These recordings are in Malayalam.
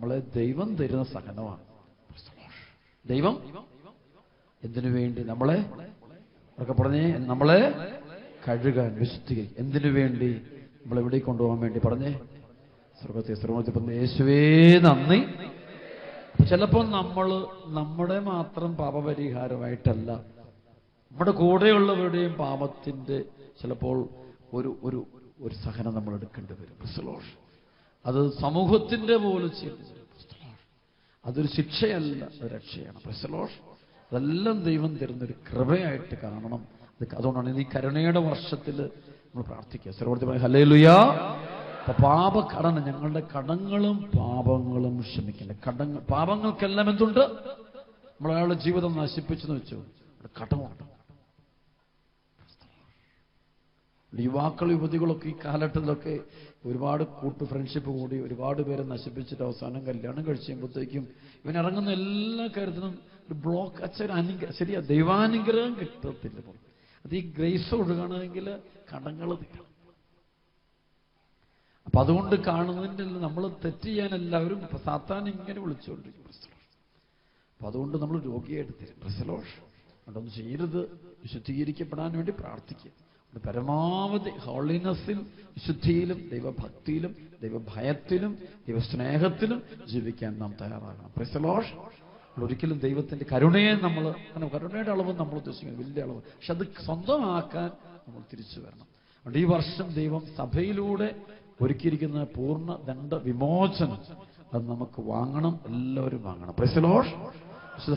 നമ്മളെ ദൈവം തരുന്ന സഹനമാണ്. ദൈവം എന്തിനു വേണ്ടി? നമ്മളെ ഒക്കെ പറഞ്ഞേ, നമ്മളെ കഴുകാൻ, വിശുദ്ധീകരിക്കും. എന്തിനു വേണ്ടി? നമ്മളെവിടെ കൊണ്ടുപോകാൻ വേണ്ടി? പറഞ്ഞേ, സ്വർഗത്തെ പറഞ്ഞ യേശുവേ നന്ദി. ചിലപ്പോൾ നമ്മുടെ മാത്രം പാപപരിഹാരമായിട്ടല്ല, നമ്മുടെ കൂടെയുള്ളവരുടെയും പാപത്തിന്റെ ചിലപ്പോൾ ഒരു സഹനം നമ്മൾ എടുക്കേണ്ടി വരും. അത് സമൂഹത്തിന്റെ പോലും ചെയ്യുന്നത്. അതൊരു ശിക്ഷയല്ല, അത് രക്ഷയാണ്. അതെല്ലാം ദൈവം തരുന്നൊരു കൃപയായിട്ട് കാണണം. അതുകൊണ്ടാണ് ഈ കരുണയുടെ വർഷത്തിൽ നമ്മൾ പ്രാർത്ഥിക്കുക. സർവ്വത്തിൽ ഹല്ലേലൂയ. പാപകടന, ഞങ്ങളുടെ കടങ്ങളും പാപങ്ങളും ക്ഷമിക്കില്ല. പാപങ്ങൾക്കെല്ലാം എന്തുണ്ട്? നമ്മളയാളുടെ ജീവിതം നശിപ്പിച്ചെന്ന് വെച്ചു, കടമുണ്ട്. യുവാക്കൾ യുവതികളൊക്കെ ഈ കാലഘട്ടത്തിലൊക്കെ ഒരുപാട് ഫ്രണ്ട്ഷിപ്പ് കൂടി ഒരുപാട് പേരെ നശിപ്പിച്ചിട്ട് അവസാനം കല്യാണം കഴിച്ചുമ്പോഴത്തേക്കും ഇവൻ ഇറങ്ങുന്ന എല്ലാ കാര്യത്തിനും ഒരു ബ്ലോക്ക്. അനുഗ്രഹം ശരിയാ, ദൈവാനുഗ്രഹം കിട്ടത്തില്ല. അത് ഈ ഗ്രേസ് ഒഴുകണമെങ്കിൽ കടങ്ങൾ തീരണം. അപ്പൊ അതുകൊണ്ട് കാണുന്നതിൻ്റെ നമ്മൾ തെറ്റ് ചെയ്യാൻ എല്ലാവരും സാത്താൻ ഇങ്ങനെ വിളിച്ചുകൊണ്ടിരിക്കും. അപ്പൊ അതുകൊണ്ട് നമ്മൾ രോഗിയായിട്ട് തരും. അതുകൊണ്ടൊന്നും ചെയ്യരുത്. വിശുദ്ധീകരിക്കപ്പെടാൻ വേണ്ടി പ്രാർത്ഥിക്കുക. പരമാവധി ഹോളിനെസ്സിൽ, വിശുദ്ധിയിലും ദൈവഭക്തിയിലും ദൈവഭയത്തിലും ദൈവസ്നേഹത്തിലും ജീവിക്കാൻ നാം തയ്യാറാകണം. പ്രൈസ്. ഒരിക്കലും ദൈവത്തിന്റെ കരുണയെ നമ്മൾ, കരുണയുടെ അളവ് നമ്മൾ ഉദ്ദേശിക്കുന്നത് വലിയ അളവ്, പക്ഷെ അത് സ്വന്തമാക്കാൻ നമ്മൾ തിരിച്ചു വരണം. അതുകൊണ്ട് ഈ വർഷം ദൈവം സഭയിലൂടെ ഒരുക്കിയിരിക്കുന്ന പൂർണ്ണ ദണ്ഡ വിമോചനം അത് നമുക്ക് വാങ്ങണം. എല്ലാവരും വാങ്ങണം. Praise Lord.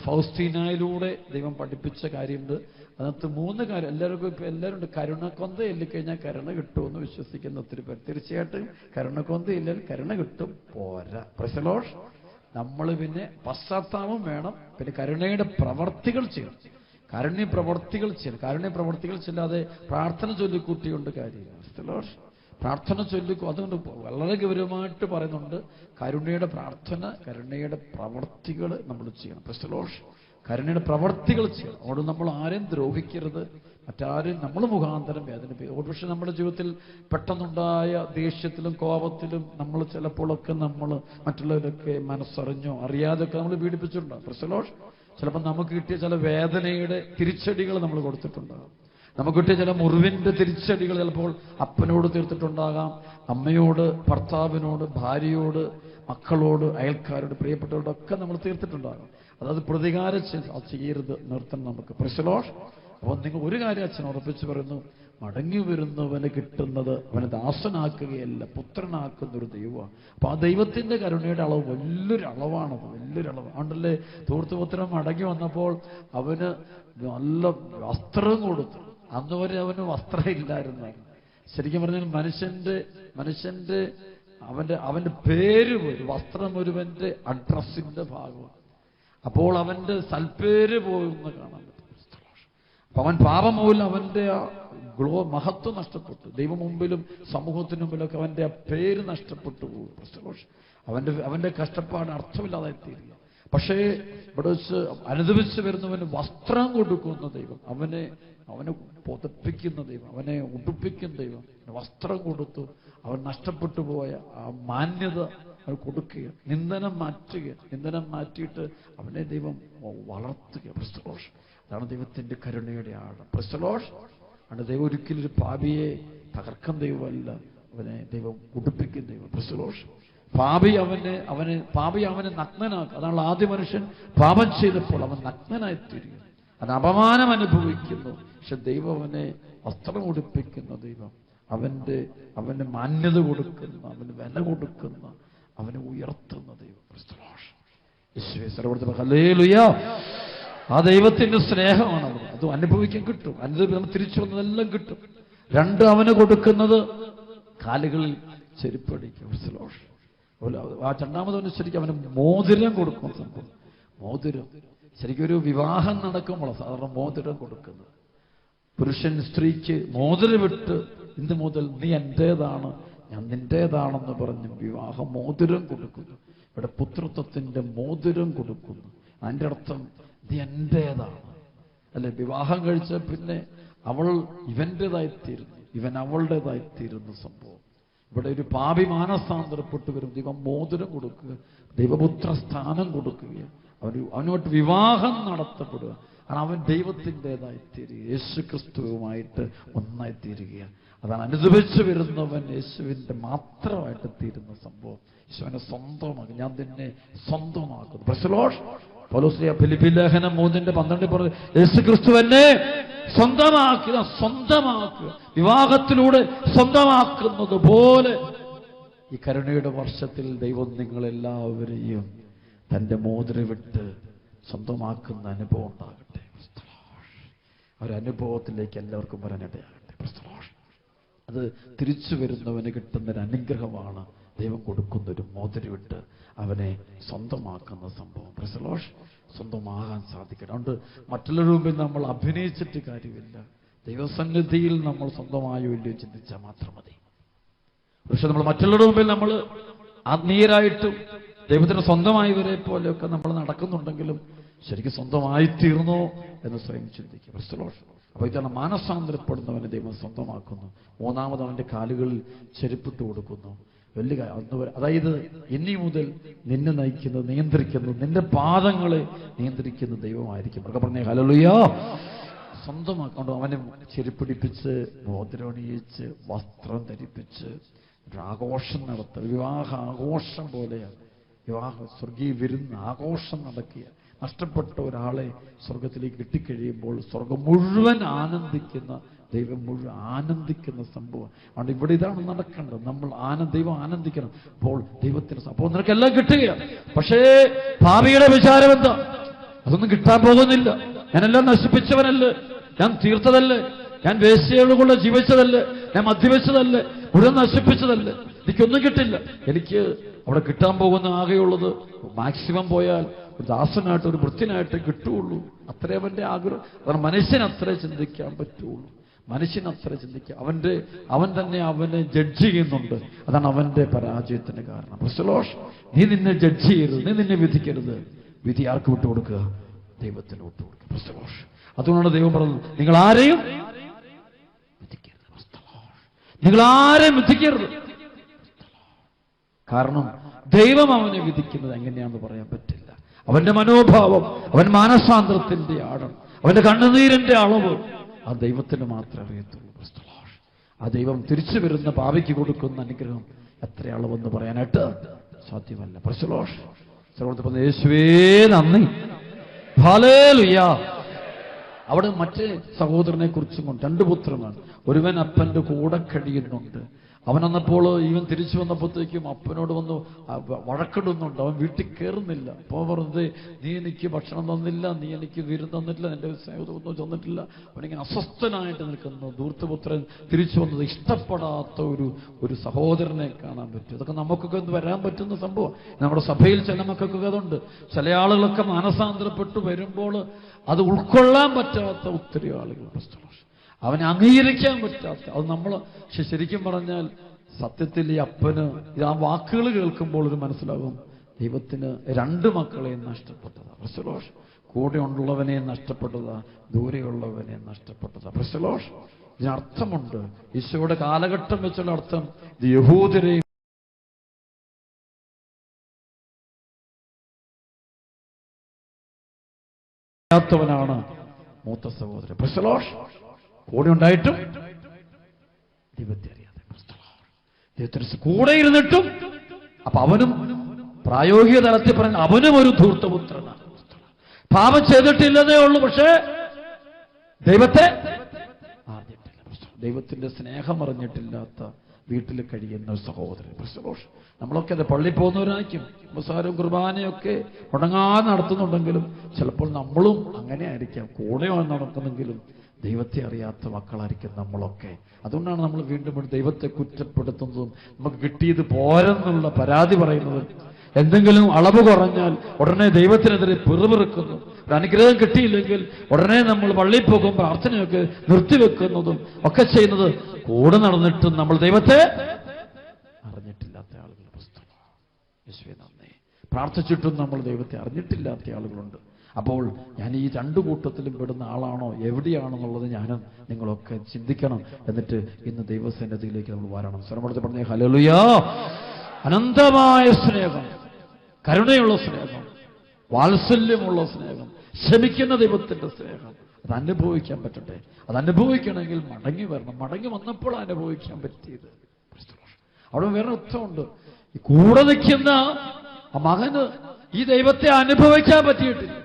ഫൗസ്റ്റീനായിലൂടെ ദൈവം പഠിപ്പിച്ച കാര്യമുണ്ട്. അതിനകത്ത് 3 കാര്യം എല്ലാവരും ഉണ്ട്. കരുണക്കൊന്ത എല്ലിക്കഴിഞ്ഞാൽ കരുണ കിട്ടുമെന്ന് വിശ്വസിക്കുന്ന ഒത്തിരി പേർ. തീർച്ചയായിട്ടും കരുണക്കൊന്ത ഇല്ലെങ്കിൽ കരുണ കിട്ടും പോരാ. Praise lord. നമ്മൾ പിന്നെ പശ്ചാത്താപം വേണം, പിന്നെ കരുണയുടെ പ്രവർത്തികൾ ചെയ്യണം. കാരുണ്യ പ്രവർത്തികൾ ചെയ്യാതെ പ്രാർത്ഥന ചൊല്ലിക്കൂട്ടിയുണ്ട് കാര്യമില്ല. പ്രാർത്ഥന ചൊല്ലിക്കൂ. അതുകൊണ്ട് വളരെ ഗൗരവമായിട്ട് പറയുന്നുണ്ട്, കരുണയുടെ പ്രാർത്ഥന, കരുണയുടെ പ്രവർത്തികൾ നമ്മൾ ചെയ്യണം. പ്രൈസ്. കരുണയുടെ പ്രവർത്തികൾ ചെയ്യണം. അതുകൊണ്ട് നമ്മൾ ആരെയും ദ്രോഹിക്കരുത്, മറ്റാരും നമ്മൾ മുഖാന്തരം വേദനിപ്പിക്കും. ഒരുപക്ഷെ നമ്മുടെ ജീവിതത്തിൽ പെട്ടെന്നുണ്ടായ ദേഷ്യത്തിലും കോപത്തിലും നമ്മൾ ചിലപ്പോഴൊക്കെ നമ്മൾ മറ്റുള്ളവരൊക്കെ മനസ്സറിഞ്ഞോ അറിയാതെയൊക്കെ നമ്മൾ പീഡിപ്പിച്ചിട്ടുണ്ടാകും. പ്രൈസ്. ചിലപ്പോൾ നമുക്ക് കിട്ടിയ ചില വേദനയുടെ തിരിച്ചടികൾ നമ്മൾ കൊടുത്തിട്ടുണ്ടാകും. നമുക്ക് കിട്ടിയ ചില മുറിവിന്റെ തിരിച്ചടികൾ ചിലപ്പോൾ അപ്പനോട് തീർത്തിട്ടുണ്ടാകാം, അമ്മയോട്, ഭർത്താവിനോട്, ഭാര്യയോട്, മക്കളോട്, അയൽക്കാരോട്, പ്രിയപ്പെട്ടവരോടൊക്കെ നമ്മൾ തീർത്തിട്ടുണ്ടാകും. അതായത് പ്രതികാരം ചെയ്യരുത്, നിർത്തണം നമുക്ക്. Praise lord. അപ്പോൾ നിങ്ങൾ ഒരു കാര്യം അച്ഛൻ ഉറപ്പിച്ച് പറയുന്നു, മടങ്ങി വരുന്നവന് കിട്ടുന്നത് അവനെ ദാസനാക്കുകയല്ല പുത്രനാക്കുന്നൊരു ദൈവമാണ്. അപ്പൊ ആ ദൈവത്തിന്റെ കരുണയുടെ അളവ് വലിയൊരു അളവാണത്, വലിയൊരു അളവ്. അതുകൊണ്ടല്ലേ ധൂർത്തപുത്രൻ മടങ്ങി വന്നപ്പോൾ അവന് നല്ല വസ്ത്രം കൊടുത്തു. അന്ന് വരെ അവന് വസ്ത്രം ഇല്ലായിരുന്നു. ശരിക്കും പറഞ്ഞാൽ മനുഷ്യന്റെ അവന്റെ പേര് പോലും, വസ്ത്രം ഒരുവന്റെ അഡ്രസ്സിന്റെ ഭാഗമാണ്. അപ്പോൾ അവന്റെ സൽപ്പേര് പോകുന്ന കാണാൻ പറ്റും. അപ്പൊ അവൻ പാപം മൂലം അവന്റെ മഹത്വം നഷ്ടപ്പെട്ടു. ദൈവം മുമ്പിലും സമൂഹത്തിന് മുമ്പിലൊക്കെ അവന്റെ ആ പേര് നഷ്ടപ്പെട്ടു പോകും. അവന്റെ കഷ്ടപ്പാട് അർത്ഥമില്ലാതായി തീരുക. പക്ഷേ ഇവിടെ വെച്ച് അനുദപിച്ച് വരുന്നവന് വസ്ത്രം കൊടുക്കുന്ന ദൈവം, അവനെ പൊതപ്പിക്കുന്ന ദൈവം, അവനെ ഉടുപ്പിക്കുന്ന ദൈവം. വസ്ത്രം കൊടുത്തു. അവൻ നഷ്ടപ്പെട്ടു പോയ ആ മാന്യത അവൻ കൊടുക്കുക, നിന്ദനം മാറ്റിയിട്ട് അവനെ ദൈവം വളർത്തുക. പ്രൈസ്. അതാണ് ദൈവത്തിന്റെ കരുണയുടെ ആഴം. പ്രൈസ്. ആണ് ദൈവം ഒരിക്കലും ഒരു പാപിയെ തകർക്കാൻ ദൈവമല്ല, അവനെ ദൈവം ഉടുപ്പിക്കുന്ന ദൈവം. പ്രൈസ്. പാപി അവനെ നഗ്നനാക്കും. അതാണ് ആദ്യ മനുഷ്യൻ പാപം ചെയ്തപ്പോൾ അവൻ നഗ്നനായിത്തീരുക, അവൻ അപമാനം അനുഭവിക്കുന്നു. പക്ഷെ ദൈവം അവനെ വസ്ത്രം ഉടുപ്പിക്കുന്ന ദൈവം, അവന് മാന്യത കൊടുക്കുന്ന, അവന് വില കൊടുക്കുന്ന, അവനെ ഉയർത്തുന്ന ദൈവം. ഹല്ലേലൂയ. ആ ദൈവത്തിന്റെ സ്നേഹമാണ് അവിടെ. അത് അനുഭവിക്കാൻ കിട്ടും. അനുഭവം തിരിച്ചു വന്നതെല്ലാം കിട്ടും. 2 അവന് കൊടുക്കുന്നത് കാലുകളിൽ ചെരുപ്പടിക്കും. ആ 2ാമതവന് ശരിക്കും അവന് മോതിരം കൊടുക്കും. സംഭവം മോതിരം ശരിക്കും ഒരു വിവാഹം നടക്കുമ്പോൾ സാധാരണ മോതിരം കൊടുക്കുന്നത്. പുരുഷൻ സ്ത്രീക്ക് മോതിരമിട്ട് ഇന്ന് മുതൽ നീ എന്റേതാണ്, ഞാൻ നിന്റേതാണെന്ന് പറഞ്ഞ് വിവാഹ മോതിരം കൊടുക്കുന്നു. ഇവിടെ പുത്രത്വത്തിന്റെ മോതിരം കൊടുക്കുന്നു. അതിൻ്റെ അർത്ഥം നീ എന്റേതാണ് അല്ലെ. വിവാഹം കഴിച്ച പിന്നെ അവൾ ഇവന്റേതായിത്തീരുന്നു, ഇവൻ അവളുടേതായിത്തീരുന്ന സംഭവം. ഇവിടെ ഒരു പാപി മാനസാന്തരപ്പെട്ടു വരും, ദൈവം മോതിരം കൊടുക്കുക, ദൈവപുത്ര സ്ഥാനം കൊടുക്കുക, അവനോട്ട് വിവാഹം നടത്തപ്പെടുക. കാരണം അവൻ ദൈവത്തിൻ്റെതായി തീരുക, യേശു ക്രിസ്തുവുമായിട്ട് ഒന്നായി തീരുകയാണ്. അതാണ് അനുദപിച്ചു വരുന്നവൻ യേശുവിൻ്റെ മാത്രമായിട്ട് തീരുന്ന സംഭവം. യേശുവിനെ സ്വന്തമാക്കും, ഞാൻ നിന്നെ സ്വന്തമാക്കുന്നു. പ്രൈസ് പൗലോസ് ഫിലിപ്പി ലേഖനം 3:12 പറഞ്ഞു, യേശു ക്രിസ്തുവിനെ സ്വന്തമാക്കുക. വിവാഹത്തിലൂടെ സ്വന്തമാക്കുന്നത് പോലെ ഈ കരുണയുടെ വർഷത്തിൽ ദൈവം നിങ്ങളെല്ലാവരെയും തൻ്റെ മോതിരം വിട്ട് സ്വന്തമാക്കുന്ന അനുഭവം ഉണ്ടാകട്ടെ. ഒരനുഭവത്തിലേക്ക് എല്ലാവർക്കും വരാനിടയാകട്ടെ. അത് തിരിച്ചു വരുന്നവന് കിട്ടുന്നൊരു അനുഗ്രഹമാണ്. ദൈവം കൊടുക്കുന്നൊരു മോതിരവിട്ട് അവനെ സ്വന്തമാക്കുന്ന സംഭവം. പ്രൈസ് സ്വന്തമാകാൻ സാധിക്കണം. അതുകൊണ്ട് മറ്റുള്ളവരുടെ മുമ്പിൽ നമ്മൾ അഭിനയിച്ചിട്ട് കാര്യമില്ല. ദൈവസന്നിധിയിൽ നമ്മൾ സ്വന്തമായോ ഇല്ലയോ ചിന്തിച്ചാൽ മാത്രം മതി. പക്ഷെ നമ്മൾ മറ്റുള്ളവരുടെ മുമ്പിൽ നമ്മൾ ആത്മീയരായിട്ടും ദൈവത്തിന് സ്വന്തമായവരെ പോലെയൊക്കെ നമ്മൾ നടക്കുന്നുണ്ടെങ്കിലും ശരിക്കും സ്വന്തമായി തീർന്നോ എന്ന് സ്വയം ചിന്തിക്കുക. പ്രൈസ് അപ്പൊ ഇതാണ് മാനസാന്തരപ്പെടുന്നവനെ ദൈവം സ്വന്തമാക്കുന്നു. മൂന്നാമത് അവന്റെ കാലുകളിൽ ചെരുപ്പിട്ട് കൊടുക്കുന്നു. വലിയ അതായത് ഇനി മുതൽ നിന്നെ നയിക്കുന്നത്, നിയന്ത്രിക്കുന്നത്, നിന്റെ പാദങ്ങളെ നിയന്ത്രിക്കുന്ന ദൈവമായിരിക്കും. ഒക്കെ പറഞ്ഞേ ഹല്ലേലൂയ. സ്വന്തമാക്കൊണ്ട് അവനെ ചെരുപ്പിടിപ്പിച്ച്, മോതിരണിയിച്ച്, വസ്ത്രം ധരിപ്പിച്ച് ഒരു ആഘോഷം നടത്തുക. വിവാഹ ആഘോഷം പോലെയാണ്. വിവാഹ സ്വർഗീയ വിരുന്ന് ആഘോഷം നടക്കുക. നഷ്ടപ്പെട്ട ഒരാളെ സ്വർഗത്തിലേക്ക് കിട്ടിക്കഴിയുമ്പോൾ സ്വർഗം മുഴുവൻ ആനന്ദിക്കുന്ന, ദൈവം മുഴുവൻ ആനന്ദിക്കുന്ന സംഭവം. അതുകൊണ്ട് ഇവിടെ ഇതാണ് നടക്കേണ്ടത്. നമ്മൾ ദൈവം ആനന്ദിക്കണം. അപ്പോൾ ദൈവത്തിന് അപ്പോൾ നിനക്കെല്ലാം കിട്ടുകയാണ്. പക്ഷേ ഭാവിയുടെ വിചാരം എന്താ? അതൊന്നും കിട്ടാൻ പോകുന്നില്ല. ഞാനെല്ലാം നശിപ്പിച്ചവനല്ലേ, ഞാൻ തീർത്തതല്ലേ, ഞാൻ വേശ്യയോടുകൂടെ ജീവിച്ചതല്ലേ, ഞാൻ മദ്യപിച്ചതല്ലേ, മുഴുവൻ നശിപ്പിച്ചതല്ലേ, എനിക്കൊന്നും കിട്ടില്ല. എനിക്ക് അവിടെ കിട്ടാൻ പോകുന്ന ആകെയുള്ളത് മാക്സിമം പോയാൽ ഒരു ദാസനായിട്ട്, ഒരു വൃത്തിനായിട്ട് കിട്ടുകയുള്ളൂ. അത്രേ അവന്റെ ആഗ്രഹം. അതാണ് മനുഷ്യന് അത്രേ ചിന്തിക്കാൻ പറ്റുള്ളൂ. മനുഷ്യന് അത്ര ചിന്തിക്കുക. അവൻ തന്നെ അവനെ ജഡ്ജ് ചെയ്യുന്നുണ്ട്. അതാണ് അവന്റെ പരാജയത്തിന് കാരണം. പ്രൈസ് നീ നിന്നെ ജഡ്ജ് ചെയ്യരുത്, നീ നിന്നെ വിധിക്കരുത്. വിധി ആർക്ക് വിട്ടുകൊടുക്കുക? ദൈവത്തിന് വിട്ടുകൊടുക്കുക. പ്രൈസ് അതുകൊണ്ടാണ് ദൈവം പറഞ്ഞത്, നിങ്ങൾ ആരെയും വിധിക്കരുത്. നിങ്ങൾ ആരെയും വിധിക്കരുത്. കാരണം ദൈവം അവനെ വിധിക്കുന്നത് എങ്ങനെയാണെന്ന് പറയാൻ പറ്റില്ല. അവന്റെ മനോഭാവം, അവൻ മാനസാന്തരത്തിന്റെ ആഴം, അവന്റെ കണ്ണുനീരിന്റെ അളവ് ആ ദൈവത്തിന് മാത്രമേ അറിയത്തുള്ളൂ. ആ ദൈവം തിരിച്ചു വരുന്ന പാപിക്ക് കൊടുക്കുന്ന അനുഗ്രഹം എത്ര അളവെന്ന് പറയാനായിട്ട് സാധ്യമല്ല. പ്രൈസ് യേശുവേ നന്ദി, ഹല്ലേലൂയ. അവിടെ മറ്റേ സഹോദരനെ കുറിച്ചും കൊണ്ട് 2 പുത്രന്മാർ. ഒരുവൻ അപ്പന്റെ കൂടെ കഴിയുന്നുണ്ട്. അവനന്നപ്പോൾ ഇവൻ തിരിച്ചു വന്നപ്പോഴത്തേക്കും അപ്പനോട് വന്ന് വഴക്കിടുന്നുണ്ട്. അവൻ വീട്ടിൽ കയറുന്നില്ല. അപ്പോൾ പറഞ്ഞത്, നീ എനിക്ക് ഭക്ഷണം തന്നില്ല, നീ എനിക്ക് വിരുന്ന് തന്നിട്ടില്ല, എൻ്റെ സ്നേഹമൊന്നും തന്നിട്ടില്ല. അവനിങ്ങനെ അസ്വസ്ഥനായിട്ട് നിൽക്കുന്നു. ധൂർത്തപുത്രൻ തിരിച്ചു വന്നത് ഇഷ്ടപ്പെടാത്ത ഒരു സഹോദരനെ കാണാൻ പറ്റും. ഇതൊക്കെ നമുക്കൊക്കെ ഒന്ന് വരാൻ പറ്റുന്ന സംഭവം. നമ്മുടെ സഭയിൽ ചില മക്കൾക്കൊക്കെ അതുണ്ട്. ചില ആളുകളൊക്കെ മാനസാന്തരപ്പെട്ടു വരുമ്പോൾ അത് ഉൾക്കൊള്ളാൻ പറ്റാത്ത ഒത്തിരി ആളുകൾ, അവനെ അംഗീകരിക്കാൻ പറ്റാത്ത. അത് നമ്മൾ ശരിക്കും പറഞ്ഞാൽ സത്യത്തിൽ ഈ അപ്പന് ആ വാക്കുകൾ കേൾക്കുമ്പോൾ ഒരു മനസ്സിലാകും, ദൈവത്തിന് 2 മക്കളെയും നഷ്ടപ്പെട്ടതാ. പ്രൈസ് കൂടെ ഉള്ളവനെ നഷ്ടപ്പെട്ടതാ, ദൂരെയുള്ളവനെ നഷ്ടപ്പെട്ടതാ. പ്രൈസ് ഇതിനർത്ഥമുണ്ട്. ഈശോയുടെ കാലഘട്ടം വെച്ചുള്ള അർത്ഥം ഇത് യഹൂദരെയും ാണ് മൂത്ത സഹോദരൻ. പ്രൈസ് കൂടെ ഉണ്ടായിട്ടും ദൈവത്തെ അറിയാതെ, ദൈവത്തിന് കൂടെ ഇരുന്നിട്ടും. അപ്പൊ അവനും പ്രായോഗിക തലത്തിൽ പറഞ്ഞ അവനും ഒരു ധൂർത്തപുത്രനാണ്. പാപം ചെയ്തിട്ടില്ലതേ ഉള്ളൂ, പക്ഷേ ദൈവത്തെ അറിഞ്ഞിട്ടില്ല. ദൈവത്തിന്റെ സ്നേഹം അറിഞ്ഞിട്ടില്ലാത്ത വീട്ടിൽ കഴിയുന്ന ഒരു സഹോദരൻ. നമ്മളൊക്കെ അത് പള്ളി പോകുന്നവരായിരിക്കും, ഉപസാരവും കുർബാനയൊക്കെ മുടങ്ങാതെ നടത്തുന്നുണ്ടെങ്കിലും ചിലപ്പോൾ നമ്മളും അങ്ങനെ ആയിരിക്കാം. കൂടെ നടക്കുന്നെങ്കിലും ദൈവത്തെ അറിയാത്ത മക്കളായിരിക്കും നമ്മളൊക്കെ. അതുകൊണ്ടാണ് നമ്മൾ വീണ്ടും ദൈവത്തെ കുറ്റപ്പെടുത്തുന്നതും നമുക്ക് കിട്ടിയത് പോരെന്നുള്ള പരാതി പറയുന്നതും. എന്തെങ്കിലും അളവ് കുറഞ്ഞാൽ ഉടനെ ദൈവത്തിനെതിരെ പിറുപിറുക്കുന്നു. ഒരു അനുഗ്രഹം കിട്ടിയില്ലെങ്കിൽ ഉടനെ നമ്മൾ പള്ളിയിൽ പോകും പ്രാർത്ഥനയൊക്കെ നിർത്തിവെക്കുന്നതും ഒക്കെ ചെയ്യുന്നത് കൂടെ നടന്നിട്ടും നമ്മൾ ദൈവത്തെ അറിഞ്ഞിട്ടില്ലാത്ത ആളുകളുടെ പുസ്തകം. യേശുവേ നന്ദി. പ്രാർത്ഥിച്ചിട്ടും നമ്മൾ ദൈവത്തെ അറിഞ്ഞിട്ടില്ലാത്ത ആളുകളുണ്ട്. അപ്പോൾ ഞാൻ ഈ രണ്ടു കൂട്ടത്തിലും പെടുന്ന ആളാണോ, എവിടെയാണെന്നുള്ളത് ഞാനും നിങ്ങളൊക്കെ ചിന്തിക്കണം. എന്നിട്ട് ഇന്ന് ദൈവസന്നിധിയിലേക്ക് നമ്മൾ വരണം. സ്വരമെടുത്ത് പറഞ്ഞേ ഹല്ലേലൂയ. അനന്തമായ സ്നേഹം, കരുണയുള്ള സ്നേഹം, വാത്സല്യമുള്ള സ്നേഹം, ക്ഷമിക്കുന്ന ദൈവത്തിന്റെ സ്നേഹം, അത് അനുഭവിക്കാൻ പറ്റട്ടെ. അത് അനുഭവിക്കണമെങ്കിൽ മടങ്ങി വരണം. മടങ്ങി വന്നപ്പോൾ അനുഭവിക്കാൻ പറ്റിയത്. അവിടെ വേറെ അർത്ഥമുണ്ട്. ഈ കൂടെ നിൽക്കുന്ന ആ മകന് ഈ ദൈവത്തെ അനുഭവിക്കാൻ പറ്റിയിട്ടില്ല,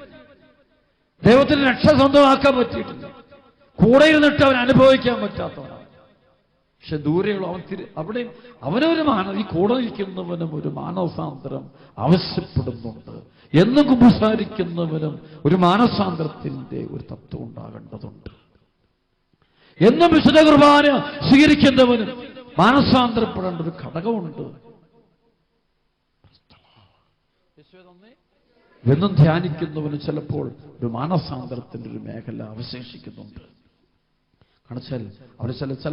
ദൈവത്തിന് രക്ഷ സ്വന്തമാക്കാൻ പറ്റിയിട്ടില്ല. കൂടെ ഇരുന്നിട്ട് അവൻ അനുഭവിക്കാൻ പറ്റാത്തവനാണ്. പക്ഷെ ദൂരെയുള്ള അവിടെ അവനൊരു ഈ കൂടെ നിൽക്കുന്നവനും ഒരു മാനസാന്തരം ആവശ്യപ്പെടുന്നുണ്ട്. എന്നും കുമ്പസാരിക്കുന്നവനും ഒരു മാനസാന്തരത്തിന്റെ ഒരു തത്വം ഉണ്ടാകേണ്ടതുണ്ട്. എന്നും വിശുദ്ധ കുർബാന സ്വീകരിക്കുന്നവനും മാനസാന്തരപ്പെടേണ്ട ഒരു ഘടകമുണ്ട്. എന്നും ധ്യാനിക്കുന്നവനും ചിലപ്പോൾ ഒരു മാനസാന്തരത്തിന്റെ ഒരു മേഖല അവശേഷിക്കുന്നുണ്ട്. കാണിച്ചാൽ അവർ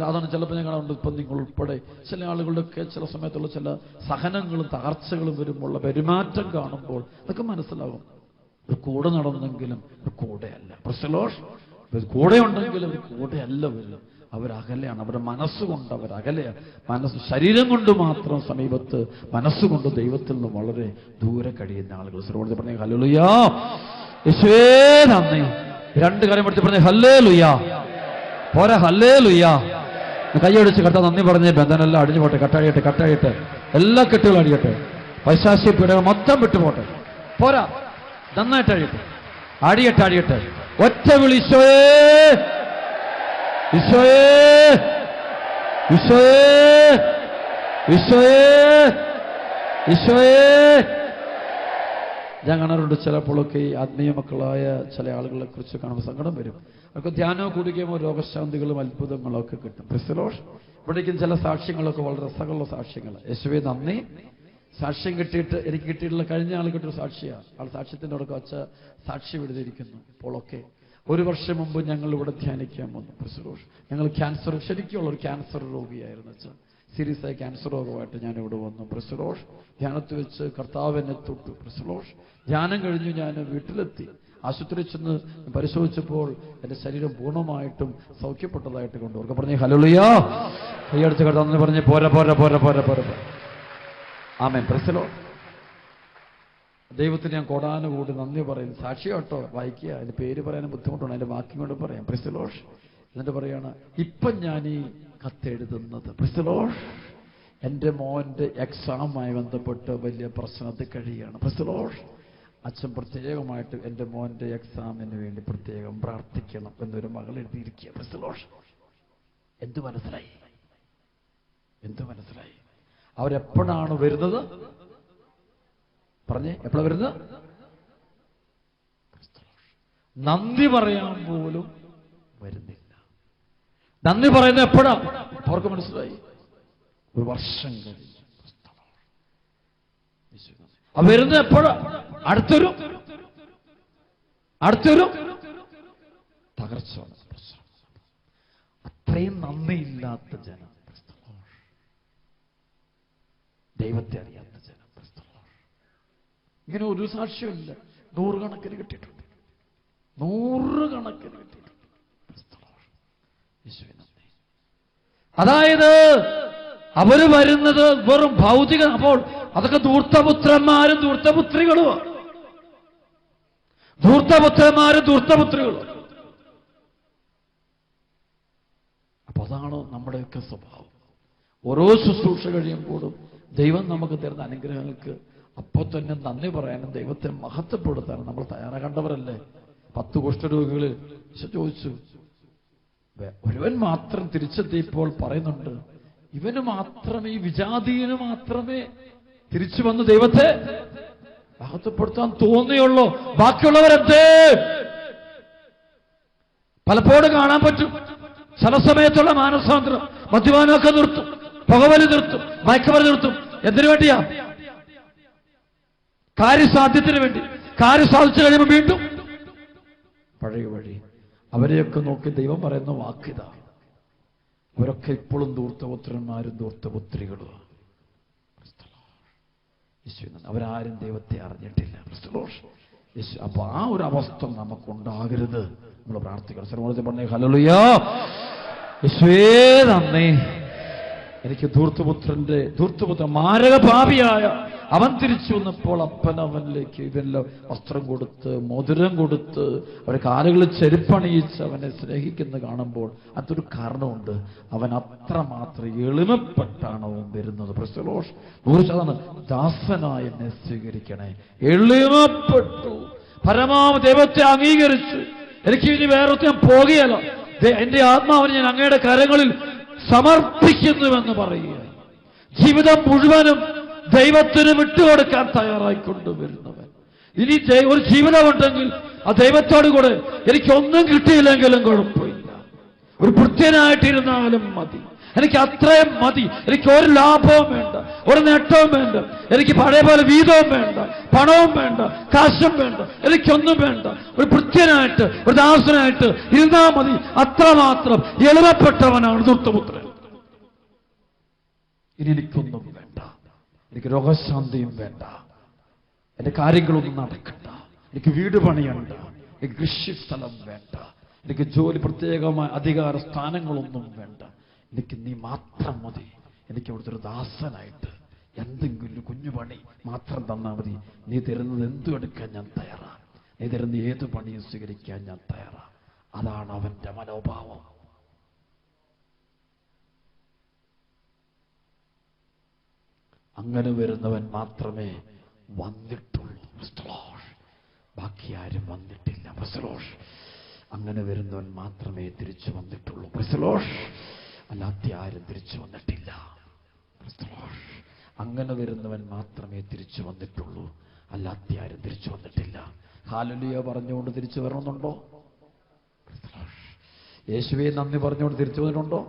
അതാണ് ചിലപ്പോൾ ഞാൻ കാണുന്നുണ്ട്. ഇപ്പം നിങ്ങൾ ഉൾപ്പെടെ ചില ആളുകളുടെയൊക്കെ ചില സമയത്തുള്ള ചില സഹനങ്ങളും തകർച്ചകളും വരുമ്പോഴുള്ള പെരുമാറ്റം കാണുമ്പോൾ അതൊക്കെ മനസ്സിലാവും. ഒരു കൂടെ നടന്നെങ്കിലും ഒരു കൂടെയല്ല. പ്രസലോഷ് കൂടെ ഉണ്ടെങ്കിലും ഒരു കൂടെയല്ല. അവരകലെയാണ്. അവരുടെ മനസ്സുകൊണ്ട് അവരകലെയാണ്. ശരീരം കൊണ്ട് മാത്രം സമീപത്ത്, മനസ്സുകൊണ്ട് ദൈവത്തിൽ നിന്ന് വളരെ ദൂരെ കഴിയുന്ന ആളുകൾ. സർവ്വോടതി പറഞ്ഞേ ഹല്ലേലൂയ. യേശുവേ നന്ദി. രണ്ട് കാര്യം പഠിച്ച് പറഞ്ഞേ ഹല്ലേലൂയ. പോരാ ഹല്ലേലൂയ. കൈയടിച്ച് കട്ട നന്ദി പറഞ്ഞേ. ബന്ധനെല്ലാം അടിഞ്ഞു പോട്ടെ. കട്ടഴിയട്ടെ. എല്ലാ കെട്ടുകളും അടിയട്ടെ. പൈശാചിക പീഡകൾ മൊത്തം വിട്ടുപോട്ടെ. പോരാ, നന്നായിട്ട് അടിയട്ടെ. ഒറ്റ വിളി ഈശോയേ. ഞാൻ കാണാറുണ്ട് ചിലപ്പോഴൊക്കെ ഈ ആത്മീയ മക്കളായ ചില ആളുകളെ കുറിച്ച് കാണുമ്പോൾ സങ്കടം വരും. അവർക്ക് ധ്യാനവും കൂടുകയോ രോഗശാന്തികളും അത്ഭുതങ്ങളും ഒക്കെ കിട്ടും. പ്രസലോഷ് ഇവിടേക്കും ചില സാക്ഷ്യങ്ങളൊക്കെ വളരെ രസമുള്ള സാക്ഷ്യങ്ങൾ. യേശുവേ നന്ദി. സാക്ഷ്യം കിട്ടിയിട്ട് എനിക്ക് കിട്ടിയിട്ടുള്ള കഴിഞ്ഞ ആൾ കിട്ടിയൊരു സാക്ഷിയാണ്. ആൾ സാക്ഷ്യത്തിൻ്റെ അവിടെ വച്ച സാക്ഷ്യം എഴുതിയിരിക്കുന്നു. അപ്പോഴൊക്കെ 1 വർഷം മുമ്പ് ഞങ്ങൾ ഇവിടെ ധ്യാനിക്കാൻ വന്നു. പ്രസലോഷ് ഞങ്ങൾ ക്യാൻസർ, ശരിക്കുള്ള ഒരു ക്യാൻസർ രോഗിയായിരുന്നു. സീരിയസ് ആയ ക്യാൻസർ രോഗമായിട്ട് ഞാൻ ഇവിടെ വന്നു. പ്രസലോഷ് ധ്യാനത്തിൽ വെച്ച് കർത്താവ് എന്നെ തൊട്ടു. പ്രസലോഷ് ധ്യാനം കഴിഞ്ഞു ഞാൻ വീട്ടിലെത്തി. ആശുപത്രിയിൽ ചെന്ന് പരിശോധിച്ചപ്പോൾ എൻ്റെ ശരീരം പൂർണ്ണമായിട്ടും സൗഖ്യപ്പെട്ടതായിട്ട് കൊണ്ടു. അവർക്ക് പറഞ്ഞേ ഹല്ലേലൂയ. കൈയടിച്ച് കർത്താവ് പറഞ്ഞ് പോരാ. ആമേൻ. പ്രസലോഷ് ദൈവത്തിന് ഞാൻ കോടാനുകൂടി നന്ദി പറയുന്നു. സാക്ഷി കേട്ടോ, വായിക്കുക. അതിന്റെ പേര് പറയാനും ബുദ്ധിമുട്ടാണ്, അതിന്റെ വാക്യം കൊണ്ട് പറയാം. പ്രസലോഷ് എന്നിട്ട് പറയാണ്, ഇപ്പം ഞാൻ ഈ കത്തെഴുതുന്നത് പ്രസലോഷ് എൻ്റെ മോൻ്റെ എക്സാമുമായി ബന്ധപ്പെട്ട് വലിയ പ്രശ്നത്തിൽ കഴിയുകയാണ്. പ്രസലോഷ് അച്ഛൻ പ്രത്യേകമായിട്ട് എൻ്റെ മോൻ്റെ എക്സാമിന് വേണ്ടി പ്രത്യേകം പ്രാർത്ഥിക്കണം എന്നൊരു മകൾ എഴുതിയിരിക്കുക. പ്രസലോഷ് എന്തു മനസ്സിലായി? അവരെപ്പോഴാണ് വരുന്നത്? പറഞ്ഞേ, എപ്പോഴാണ് വരുന്നത്? നന്ദി പറയാൻ പോലും വരുന്നില്ല. നന്ദി പറയുന്നത് എപ്പോഴാ? അവർക്ക് മനസ്സിലായി. 1 വർഷം കഴിഞ്ഞു. വരുന്നത് എപ്പോഴാ? അടുത്തൊരു തകർച്ച. അത്രയും നന്ദിയില്ലാത്ത ജനം, ദൈവത്തെ അറിയാത്ത ജനം. ഇങ്ങനെ ഒരു സാക്ഷ്യമില്ല. 100 കണക്കിന് കിട്ടിയിട്ടുണ്ട്. 100 കണക്കിന് കിട്ടിയിട്ടുണ്ട്. അതായത് അവര് വരുന്നത് വെറും ഭൗതിക. അപ്പോൾ അതൊക്കെ ധൂർത്തപുത്രന്മാരും ധൂർത്തപുത്രികളും. അപ്പൊ അതാണ് നമ്മുടെയൊക്കെ സ്വഭാവം. ഓരോ ശുശ്രൂഷ കഴിയുമ്പോഴും ദൈവം നമുക്ക് തരുന്ന അനുഗ്രഹങ്ങൾക്ക് അപ്പോൾ തന്നെ നന്ദി പറയാനും ദൈവത്തെ മഹത്വപ്പെടുത്താനും നമ്മൾ തയ്യാറാകേണ്ടവരല്ലേ? 10 കുഷ്ഠരോഗികളിൽ ചോദിച്ചു, ഒരുവൻ മാത്രം തിരിച്ചെത്തിയപ്പോൾ പറയുന്നുണ്ട്, ഇവന് മാത്രമേ, ഈ വിജാതീയന് മാത്രമേ തിരിച്ചു വന്ന് ദൈവത്തെ മഹത്വപ്പെടുത്താൻ തോന്നിയുള്ളൂ. ബാക്കിയുള്ളവരെന്തേ? പലപ്പോഴും കാണാൻ പറ്റും ചില സമയത്തുള്ള മാനസാന്തരം. മദ്യപാനമൊക്കെ നിർത്തും, പുകവലി നിർത്തും, മയക്കുമരുന്ന് നിർത്തും. എന്തിനു വേണ്ടിയാ? കാര്യസാധ്യത്തിന് വേണ്ടി. കാര്യം സാധിച്ചു കഴിയുമ്പോൾ വീണ്ടും പഴയ വഴി. അവരെയൊക്കെ നോക്കി ദൈവം പറയുന്ന വാക്കിതാ, അവരൊക്കെ ഇപ്പോഴും ധൂർത്തപുത്രന്മാരും ധൂർത്തപുത്രികളും. അവരാരും ദൈവത്തെ അറിഞ്ഞിട്ടില്ല. അപ്പൊ ആ ഒരു അവസ്ഥ നമുക്കുണ്ടാകരുത്. നമ്മൾ പ്രാർത്ഥിക്കണം. സർവ്വത്തെ പറഞ്ഞേ ഹല്ലേലൂയ. യേശുവേ നന്ദി. എനിക്ക് ധൂർത്തപുത്രൻ മാരകപാപിയായ അവൻ തിരിച്ചു വന്നപ്പോൾ അപ്പൻ അവനിലേക്ക് ഇതെല്ലാം വസ്ത്രം കൊടുത്ത് മോതിരം കൊടുത്ത് അവരെ കാലുകളിൽ ചെരുപ്പണിയിച്ച് അവനെ സ്നേഹിക്കുന്ന കാണുമ്പോൾ അതൊരു കാരണമുണ്ട്. അവൻ അത്രമാത്രം എളിമപ്പെട്ടാണ് അവൻ വരുന്നത്. പ്രസ്തലോഷ് 100% ദാസനായി എന്നെ സ്വീകരിക്കണേ. എളിമപ്പെട്ടു, പരമാവധി ദൈവത്തെ അംഗീകരിച്ചു. എനിക്ക് ഇനി വേറെ ഞാൻ പോകുകയല്ല, എന്റെ ആത്മാവിനെ ഞാൻ അങ്ങയുടെ കരങ്ങളിൽ സമർപ്പിക്കുന്നുവെന്ന് പറയുക. ജീവിതം മുഴുവനും ദൈവത്തിന് വിട്ടുകൊടുക്കാൻ തയ്യാറായിക്കൊണ്ടുവരുന്നവൻ. ഇനി ഒരു ജീവിതമുണ്ടെങ്കിൽ ആ ദൈവത്തോടു കൂടെ എനിക്കൊന്നും കിട്ടിയില്ലെങ്കിലും കുഴപ്പമില്ല, ഒരു ഭൃത്യനായിട്ടിരുന്നാലും മതി, എനിക്ക് അത്രയും മതി. എനിക്ക് ഒരു ലാഭവും വേണ്ട, ഒരു നേട്ടവും വേണ്ട, എനിക്ക് പഴയ പോലെ വീതവും വേണ്ട, പണവും വേണ്ട, കാശും വേണ്ട, എനിക്കൊന്നും വേണ്ട. ഒരു ഭൃത്യനായിട്ട് ഒരു ദാസനായിട്ട് ഇരുന്നാ മതി. അത്രമാത്രം എളിമപ്പെട്ടവനാണ് ധൂർത്തപുത്രൻ. ഇനി എനിക്കൊന്നും വേണ്ട, എനിക്ക് രോഗശാന്തിയും വേണ്ട, എന്റെ കാര്യങ്ങളൊന്നും നടക്കണ്ട, എനിക്ക് വീട് പണിയണ്ട, എനിക്ക് കൃഷിസ്ഥലം വേണ്ട, എനിക്ക് ജോലി പ്രത്യേകമായ അധികാര സ്ഥാനങ്ങളൊന്നും വേണ്ട, എനിക്ക് നീ മാത്രം മതി. എനിക്ക് അവിടുത്തെ ഒരു ദാസനായിട്ട് എന്തെങ്കിലും ഒരു കുഞ്ഞു പണി മാത്രം തന്നാൽ മതി. നീ തരുന്നത് എന്തും എടുക്കാൻ ഞാൻ തയ്യാറാണ്, നീ തരുന്ന ഏത് പണിയും സ്വീകരിക്കാൻ ഞാൻ തയ്യാറാണ്. അതാണ് അവന്റെ മനോഭാവം. അങ്ങനെ വരുന്നവൻ മാത്രമേ വന്നിട്ടുള്ളൂ. ബാക്കി ആരും വന്നിട്ടില്ല. അങ്ങനെ വരുന്നവൻ മാത്രമേ തിരിച്ചു വന്നിട്ടുള്ളൂ. അല്ലാത്ത ആരും തിരിച്ചു വന്നിട്ടില്ല. അങ്ങനെ വരുന്നവൻ മാത്രമേ തിരിച്ചു വന്നിട്ടുള്ളൂ, അല്ലാത്ത ആരും തിരിച്ചു വന്നിട്ടില്ല. ഹല്ലേലൂയ പറഞ്ഞുകൊണ്ട് തിരിച്ചു വരണമെന്നുണ്ടോ? യേശുവേ നന്ദി പറഞ്ഞുകൊണ്ട് തിരിച്ചു വന്നിട്ടുണ്ടോ?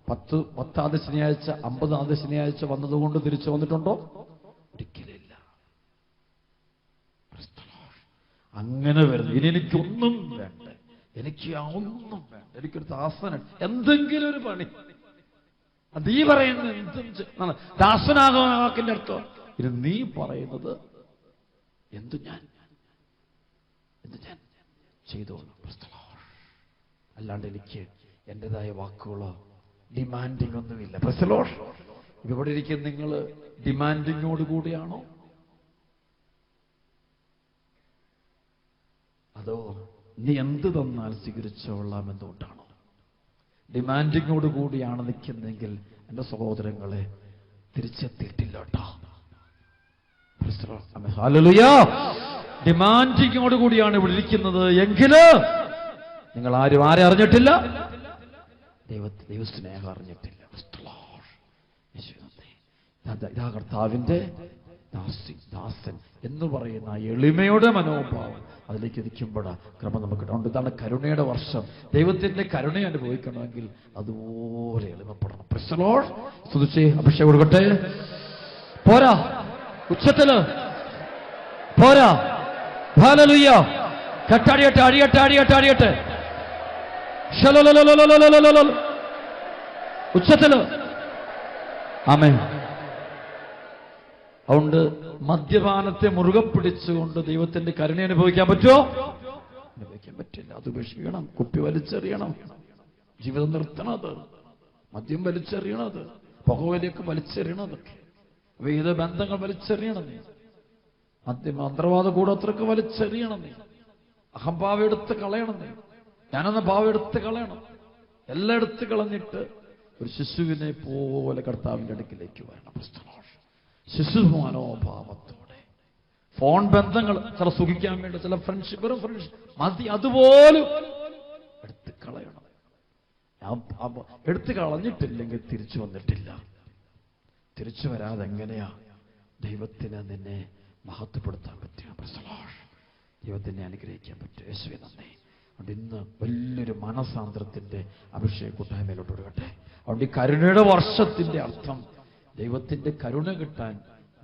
10 ശനിയാഴ്ച 50 ശനിയാഴ്ച വന്നതുകൊണ്ട് തിരിച്ചു വന്നിട്ടുണ്ടോ? ഒരിക്കലില്ല. അങ്ങനെ വരുന്നു. ഇനി എനിക്കൊന്നും വേണ്ട, എനിക്ക് ഒന്നും വേണ്ട, എനിക്കൊരു ദാസന, എന്തെങ്കിലും ഒരു പണി. നീ പറയുന്നത് എന്തും ദാസനാകുന്ന വാക്കിന്റെ അർത്ഥം ഇത് നീ പറയുന്നത് എന്തു ഞാൻ ചെയ്തോളൂ. അല്ലാണ്ട് എനിക്ക് എന്റേതായ വാക്കുകളോ ഡിമാൻഡിങ് ഒന്നുമില്ല. ഇവിടെ ഇരിക്കുന്ന നിങ്ങൾ ഡിമാൻഡിങ്ങോട് കൂടിയാണോ, അതോ നീ എന്ത് തന്നാൽ സ്വീകരിച്ചോളാം എന്തുകൊണ്ടാണോ? ഡിമാൻഡിങ്ങോട് കൂടിയാണ് നിൽക്കുന്നെങ്കിൽ എന്റെ സഹോദരങ്ങളെ തിരിച്ചെത്തിയിട്ടില്ല കേട്ടോ. ഹല്ലേലൂയ. ഡിമാൻഡിങ്ങോട് കൂടിയാണ് ഇവിടെ ഇരിക്കുന്നത് എങ്കില് നിങ്ങൾ ആരും ആരെ അറിഞ്ഞിട്ടില്ല? ദൈവസ്നേഹം അറിഞ്ഞിട്ടില്ല. ഇതാ കർത്താവിന്റെ ദാസൻ എന്ന് പറയുന്ന എളിമയുടെ മനോഭാവം അതിലേക്ക് ഇരിക്കുമ്പോഴാണ് ക്രമം നമുക്ക് ഉണ്ട്. ഇതാണ് കരുണയുടെ വർഷം. ദൈവത്തിന്റെ കരുണ അനുഭവിക്കണമെങ്കിൽ അതുപോലെ എളിമപ്പെടണം. സ്തുതിച്ചേ, അഭിഷേകം കൊടുക്കട്ടെ. പോരാ, ഉച്ചത്തില് പോരാ. ഹല്ലേലൂയ. കെട്ടടിയട്ടെ, അടിയട്ടെ, അടിയട്ടെ, അടിയട്ടെ. ഉച്ചത്തില്. ആമേൻ. അതുകൊണ്ട് മദ്യപാനത്തെ മുറുകെ പിടിച്ചുകൊണ്ട് ദൈവത്തിന്റെ കരുണ അനുഭവിക്കാൻ പറ്റുമോ? അനുഭവിക്കാൻ പറ്റില്ല. അത് ഉപേക്ഷിക്കണം. കുപ്പി വലിച്ചെറിയണം, ജീവിതം നിർത്തണത്, മദ്യം വലിച്ചെറിയണത്, പുകവലിയൊക്കെ വലിച്ചെറിയണതൊക്കെ, വിവിധ ബന്ധങ്ങൾ വലിച്ചെറിയണം നീ, മന്ത്രവാദ കൂടത്രക്ക് വലിച്ചെറിയണം നീ, അഹംഭാവം എടുത്ത് കളയണം നീ, ഞാനെന്ന ഭാവം എടുത്ത് കളയണം. എല്ലാം എടുത്ത് കളഞ്ഞിട്ട് ഒരു ശിശുവിനെ പോലെ കർത്താവിന്റെ അടുക്കിലേക്ക് വരണം. ശിശു മനോഭാവത്തോടെ. ഫോൺ ബന്ധങ്ങൾ ചില സുഖിക്കാൻ വേണ്ടി, ചില ഫ്രണ്ട്ഷിപ്പ്, വെറും ഫ്രണ്ട്ഷിപ്പ് മതി, അതുപോലും എടുത്ത് കളയണം. എടുത്ത് കളഞ്ഞിട്ടില്ലെങ്കിൽ തിരിച്ചു വന്നിട്ടില്ല. തിരിച്ചു വരാതെ എങ്ങനെയാ ദൈവത്തിന് നിന്നെ മഹത്വപ്പെടുത്താൻ പറ്റുക? ദൈവത്തിനെ അനുഗ്രഹിക്കാൻ പറ്റും. യേശുവേ നന്ദി. അതുകൊണ്ട് ഇന്ന് വലിയൊരു മനസാന്തരത്തിന്റെ അഭിഷേക കൂട്ടായ്മയിലോട്ട് കൊടുക്കട്ടെ. അതുകൊണ്ട് ഈ കരുണയുടെ വർഷത്തിന്റെ അർത്ഥം ദൈവത്തിന്റെ കരുണ കിട്ടാൻ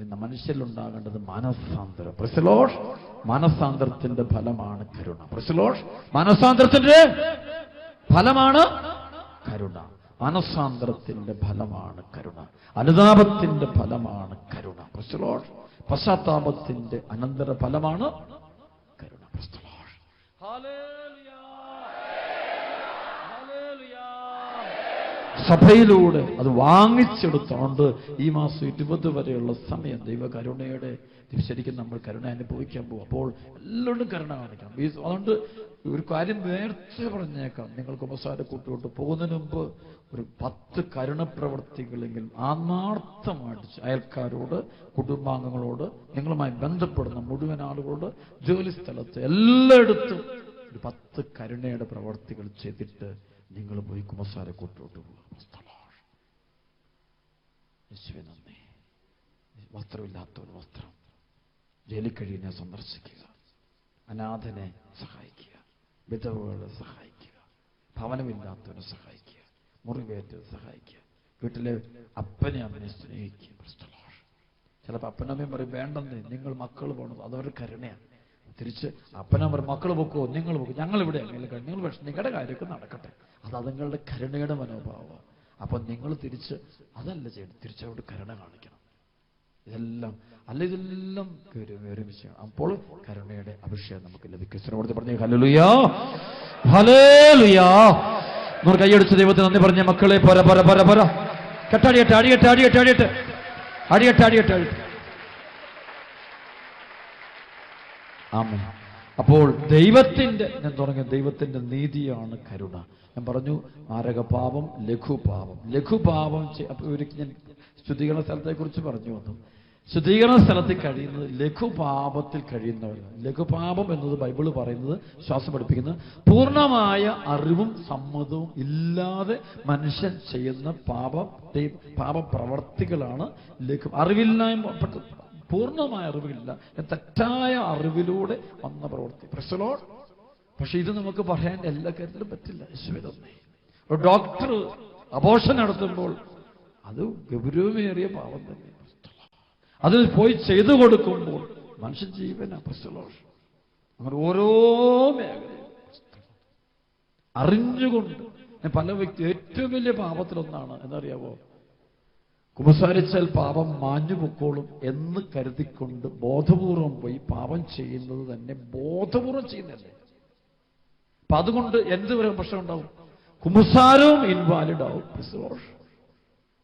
ഇന്ന് മനുഷ്യരിലുണ്ടാകേണ്ടത് മനസാന്തരം. മനസാന്തരത്തിന്റെ ഫലമാണ് കരുണ. മനസാന്തരത്തിന്റെ ഫലമാണ് കരുണ. മനസാന്തരത്തിന്റെ ഫലമാണ് കരുണ. അനുതാപത്തിന്റെ ഫലമാണ് കരുണ. പശ്ചാത്താപത്തിന്റെ അനന്തര ഫലമാണ് സഭയിലൂടെ അത് വാങ്ങിച്ചെടുത്തോണ്ട് ഈ മാസം 20 വരെയുള്ള സമയം ദൈവകരുണയുടെ ശരിക്കും നമ്മൾ കരുണ അനുഭവിക്കാൻ പോകും. അപ്പോൾ എല്ലാവരും കരുണ കാണിക്കണം. അതുകൊണ്ട് ഒരു കാര്യം നേരത്തെ പറഞ്ഞേക്കാം, നിങ്ങൾ കുമ്പസാര കൂട്ടുകൊണ്ട് പോകുന്നതിന് മുമ്പ് ഒരു 10 കരുണപ്രവർത്തികളെങ്കിലും ആത്മാർത്ഥമായിട്ട് അയൽക്കാരോട്, കുടുംബാംഗങ്ങളോട്, നിങ്ങളുമായി ബന്ധപ്പെടുന്ന മുഴുവൻ ആളുകളോട്, ജോലി സ്ഥലത്ത് എല്ലായിടത്തും ഒരു 10 കരുണയുടെ പ്രവർത്തികൾ ചെയ്തിട്ട് നിങ്ങൾ പോയി കുമ്പസാര കൂട്ടോട്ട് പോകുക. യേശുവേ നന്ദി. വസ്ത്രമില്ലാത്തവന് വസ്ത്രം, ജയിലിൽ കഴിയുന്നതിനെ സന്ദർശിക്കുക, അനാഥനെ സഹായിക്കുക, വിധവകളെ സഹായിക്കുക, ഭവനമില്ലാത്തവനെ സഹായിക്കുക, മുറിവേറ്റവരെ സഹായിക്കുക, വീട്ടിലെ അപ്പനെ അമ്മനെ സ്നേഹിക്കുക. ചിലപ്പോൾ അപ്പനമ്മയും പറയും വേണ്ടെന്ന്, നിങ്ങൾ മക്കൾ പോകണം, അതവരുടെ കരുണയാണ്. തിരിച്ച് അപ്പനമ്മ പറയും മക്കൾ പൊക്കോ, നിങ്ങൾ പൊക്കോ, ഞങ്ങളിവിടെ എങ്ങനെ നിങ്ങൾ പക്ഷെ നിങ്ങളുടെ കാര്യമൊക്കെ നടക്കട്ടെ. അത് അതുങ്ങളുടെ കരുണയുടെ മനോഭാവമാണ്. അപ്പം നിങ്ങൾ തിരിച്ച് അതല്ല ചെയ്യണം, തിരിച്ചവിടെ കരുണ കാണിക്കണം. ഇതെല്ലാം ഇതെല്ലാം ഒരുമിച്ച് അപ്പോൾ കരുണയുടെ അഭിഷേകം നമുക്ക് ലഭിക്കും. ശ്രമത്തിൽ പറഞ്ഞേ ഹല്ലേലൂയ, ഹല്ലേലൂയ. നമ്മൾ കൈയടിച്ച് ദൈവത്തിന് നന്ദി പറഞ്ഞ മക്കളെ പര പര പര പര കെട്ടാടിയട്ടെ, അടിയട്ടെ, അടിയട്ടെ, അടിയട്ടെ, അടിയട്ടെ, അടിയട്ടെ, അടിയട്ടെ. ആമേൻ. അപ്പോൾ ഞാൻ തുടങ്ങിയ ദൈവത്തിന്റെ നീതിയാണ് കരുണ. ഞാൻ പറഞ്ഞു മാരകപാപം, ലഘുപാപം. ലഘുപാപം ഞാൻ ശുദ്ധീകരണ സ്ഥലത്തെ കുറിച്ച് പറഞ്ഞു വന്നു. ശുദ്ധീകരണ സ്ഥലത്തിൽ കഴിയുന്നത് ലഘുപാപത്തിൽ കഴിയുന്നവരാണ്. ലഘുപാപം എന്നത് ബൈബിള് പറയുന്നത്, ശ്വാസം പഠിപ്പിക്കുന്നത്, പൂർണ്ണമായ അറിവും സമ്മതവും ഇല്ലാതെ മനുഷ്യൻ ചെയ്യുന്ന പാപപ്രവർത്തികളാണ് ലഘു. അറിവില്ലായ്മ, പൂർണ്ണമായ അറിവില്ല, തെറ്റായ അറിവിലൂടെ വന്ന പ്രവൃത്തി. പ്രശ്നോ. പക്ഷെ ഇത് നമുക്ക് പറയാൻ എല്ലാ കാര്യത്തിലും പറ്റില്ല. യേശുവേ, ഒരു ഡോക്ടർ അബോർഷൻ നടത്തുമ്പോൾ അത് ഗൗരവമേറിയ പാപം തന്നെ. അതിൽ പോയി ചെയ്തു കൊടുക്കുമ്പോൾ മനുഷ്യൻ ജീവനാ. പ്രശ്നോ. അങ്ങനെ ഓരോ മേഖലയും അറിഞ്ഞുകൊണ്ട് പല വ്യക്തി ഏറ്റവും വലിയ പാപത്തിലൊന്നാണ് എന്നറിയാവോ? കുമ്പസാരിച്ചാൽ പാപം മാഞ്ഞു പൊക്കോളും എന്ന് കരുതിക്കൊണ്ട് ബോധപൂർവം പോയി പാപം ചെയ്യുന്നത് തന്നെ ബോധപൂർവം ചെയ്യുന്നതല്ലേ. അപ്പൊ അതുകൊണ്ട് എന്ത് വരെ പ്രശ്നം ഉണ്ടാവും? കുമ്പസാരവും ഇൻവാലിഡ് ആവും,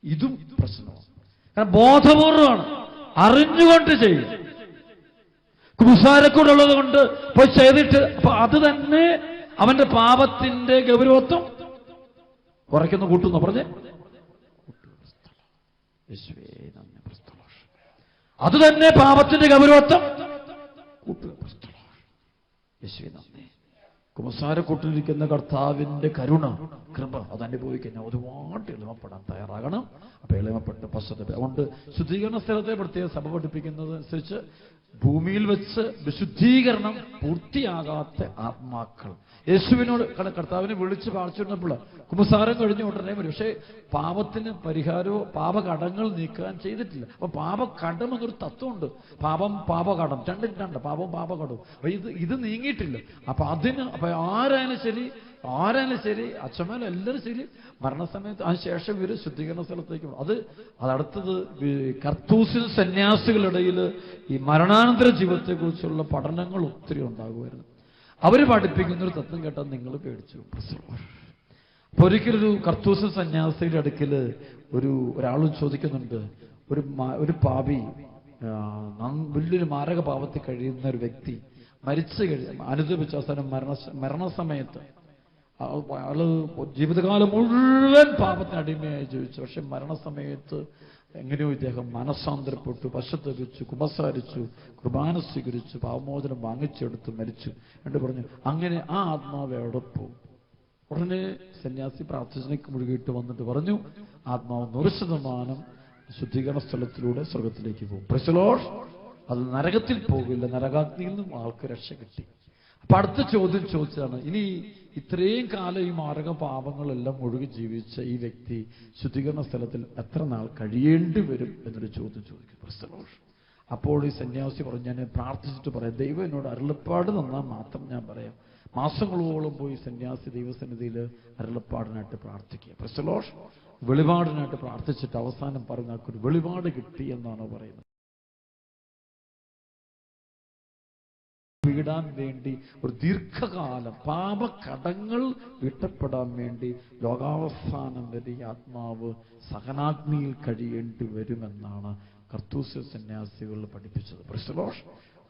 ഇതും പ്രശ്നമാണ്. കാരണം ബോധപൂർവമാണ്, അറിഞ്ഞുകൊണ്ട് ചെയ്യും. കുമ്പസാരക്കൂടുള്ളത് കൊണ്ട് പോയി ചെയ്തിട്ട് അപ്പൊ അത് തന്നെ അവന്റെ പാപത്തിന്റെ ഗൗരവത്വം കുറയ്ക്കുന്നു, കൂട്ടുന്നു. പറഞ്ഞേ അത് തന്നെ പാപത്തിന്റെ ഗൗരവത്വം കൂട്ടുക. കുമ്പസാരക്കൂട്ടിലിരിക്കുന്ന കർത്താവിന്റെ കരുണ, കൃപ അത് അനുഭവിക്കാൻ ഒരുപാട് എളിമപ്പെടാൻ തയ്യാറാകണം. അപ്പൊ എളിമപ്പെട്ട് പശ്ചാത്തലം. അതുകൊണ്ട് ശുദ്ധീകരണ സ്ഥലത്തെ പ്രത്യേക സഭ പഠിപ്പിക്കുന്നത് അനുസരിച്ച് ഭൂമിയിൽ വെച്ച് വിശുദ്ധീകരണം പൂർത്തിയാകാത്ത ആത്മാക്കൾ യേശുവിനോട് കർത്താവിനെ വിളിച്ച് പ്രാർത്ഥിച്ചിരുന്നപ്പോൾ കുമ്പസാരം കഴിഞ്ഞ ഉടനെ വരും. പക്ഷേ പാപത്തിന് പരിഹാരമോ പാപകടങ്ങൾ നീക്കാൻ ചെയ്തിട്ടില്ല. അപ്പൊ പാപകടം എന്നൊരു തത്വമുണ്ട്. പാപം പാപകടം രണ്ടും പാപം പാപകടവും. അപ്പൊ ഇത് നീങ്ങിയിട്ടില്ല. അപ്പൊ ആരായാലും ശരി അച്ഛന്മാരും എല്ലാവരും ശരി മരണസമയത്ത് അതിനുശേഷം ഇവര് ശുദ്ധീകരണ സ്ഥലത്തേക്ക് പോകും. അതടുത്തത് കർത്തൂസിൽ സന്യാസികളിടയിൽ ഈ മരണാനന്തര ജീവിതത്തെക്കുറിച്ചുള്ള പഠനങ്ങൾ ഒത്തിരി ഉണ്ടാകുമായിരുന്നു. അവര് പഠിപ്പിക്കുന്നൊരു തത്വം കേട്ടാൽ നിങ്ങൾ പേടിച്ചു. അപ്പൊ ഒരിക്കലൊരു കർത്തൂസ് സന്യാസിയുടെ അടുക്കല് ഒരാളും ചോദിക്കുന്നുണ്ട്, ഒരു പാപി വലിയൊരു മാരക പാപത്തിൽ കഴിയുന്ന ഒരു വ്യക്തി മരിച്ചു അനുദപിച്ച അവസാനം മരണസമയത്ത് ആള് ജീവിതകാലം മുഴുവൻ പാപത്തിന് അടിമയായി ജീവിച്ചു. പക്ഷെ മരണസമയത്ത് എങ്ങനെയോ ഇദ്ദേഹം മനസ്സാന്തരപ്പെട്ടു, പശ്ചാത്തപിച്ചു, കുമ്പസാരിച്ചു, കുർബാന സ്വീകരിച്ചു, പാപമോചനം വാങ്ങിച്ചെടുത്ത് മരിച്ചു എന്ന് പറഞ്ഞു. അങ്ങനെ ആ ആത്മാവ് എവിടെ പോകും? ഉടനെ സന്യാസി പ്രാർത്ഥനയ്ക്ക് മുഴുകിയിട്ട് വന്നിട്ട് പറഞ്ഞു, ആത്മാവ് 100% ശുദ്ധീകരണ സ്ഥലത്തിലൂടെ സ്വർഗത്തിലേക്ക് പോകും. പ്രൈസ്. അത് നരകത്തിൽ പോകില്ല, നരകാഗ്നിയിൽ നിന്നും ആൾക്ക് രക്ഷ കിട്ടി. അപ്പൊ അടുത്ത ചോദ്യം ചോദിച്ചതാണ്, ഇനി ഇത്രയും കാലം ഈ മാരക പാപങ്ങളെല്ലാം മുഴുകി ജീവിച്ച ഈ വ്യക്തി ശുദ്ധീകരണ സ്ഥലത്തിൽ എത്ര നാൾ കഴിയേണ്ടി വരും എന്നൊരു ചോദ്യം ചോദിക്കും. പ്രൈസ്. അപ്പോൾ ഈ സന്യാസി പറഞ്ഞു, ഞാൻ പ്രാർത്ഥിച്ചിട്ട് പറയാം, ദൈവം എന്നോട് അരുളപ്പാട് തന്നാൽ മാത്രം ഞാൻ പറയാം. മാസങ്ങളോളം പോയി സന്യാസി ദൈവസന്നിധിയിൽ അരുളപ്പാടിനായിട്ട് പ്രാർത്ഥിക്കുക. പ്രൈസ്. വെളിപാടിനായിട്ട് പ്രാർത്ഥിച്ചിട്ട് അവസാനം പറഞ്ഞ ഒരു വെളിപാട് കിട്ടി എന്നാണ് പറയുന്നത്. പീഡാൻ വേണ്ടി ഒരു ദീർഘകാലം പാപകടങ്ങൾ വീട്ടപ്പെടാൻ വേണ്ടി ലോകാവസാനം വരെ ഈ ആത്മാവ് സഹനാഗ്നിയിൽ കഴിയേണ്ടി വരുമെന്നാണ് കർത്തൂസ്യ സന്യാസികൾ പഠിപ്പിച്ചത്. പ്രൈസ്